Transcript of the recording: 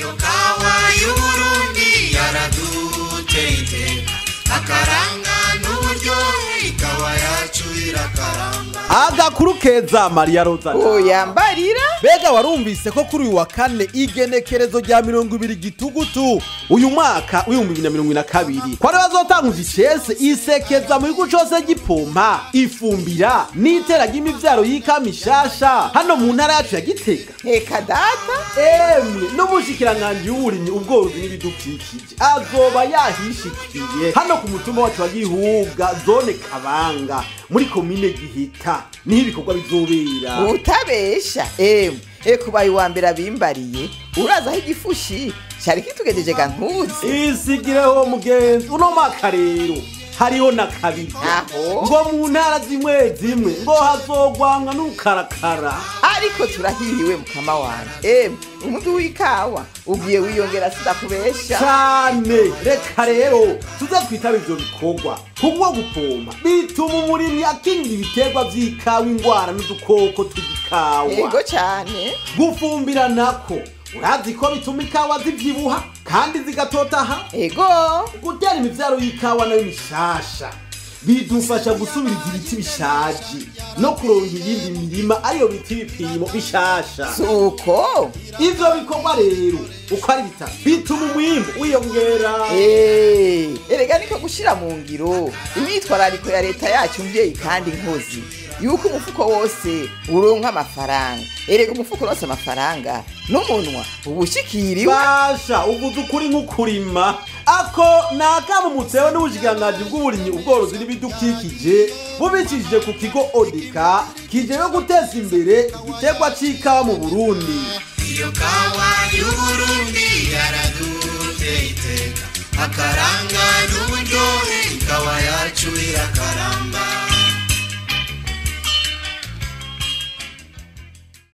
iyo kawa y'Uburundi yaraduteye iteka akaranga n'uburyohe ikawa yacu irakaramba. Agakuru keza Maria Rosa oyambarira bega warumvise ko kuri uyu wa kane igenekerezo rya 20 gitugutu uyu mwaka w'2022 kwari bazotanguza icese isekeza mu gihugu cose Gupompa ifumbira n'itera ry'imivyaro y'Ikamishasha hano mu ntara yacu ya Gitega. Eka data Emwe n'umushikiranganje w'uburimyi ubworozi n'ibidukikije azoba yahishikiye hano ku mutumba wacu wa Gihuga zone Kabanga muri komine Gihita niho ibikorwa bizobera. utabesha kubaye wa mbere abimbariye uraza aho igifushi cyari kitugejeje gantuzi isigireho mugenzi uno mwaka rero hariho na kabiri ngo mu ntara zimwe ngo hazogwamwa n'ukarakara ariko turahiriwe mukama wanje umudu w'ikawa ugiye wiyongera sidakubesha cyane. Reka rero tuze twitaba ivyo bikorwa kuko Gupompa bituma umurimyi akingira ibiterwa vy'ikawa ingwara n'udukoko tw'ikawa. Yego cyane. Gufumbira nako urazi ko bituma ikawa zivyibuha kandi zigatotaha. Ego gutera imivyaro y'ikawa nayo mishasha bidufasha gusubiriza ibiti bishaje no kuronka iyindi mirima ariyo biti bipimo bishasha. suko ivyo bikorwa rero uko ari bitatu bituma umwimbu wiyongera. erega niko gushira mu ngiro imyitwarariko ya leta yacu mvyeyi kandi nkozi yuko umufuko wose uronka amafaranga. Erega umufuko wose amafaranga n'umunwa ubushikiriwe. Basha uvuze ukuri nk'ukurima ako nakamumutsewe n'ubushikiranganje bw'uburimyi ubworozi n'ibidukikije bubicishije ku kigo Odeka kijeje guteza imbere igiterwa c'ikawa mu Burundi. Iyo kawa y'Uburundi yaraduteye iteka akaranga n'uburyohe ikawa yacu irakara.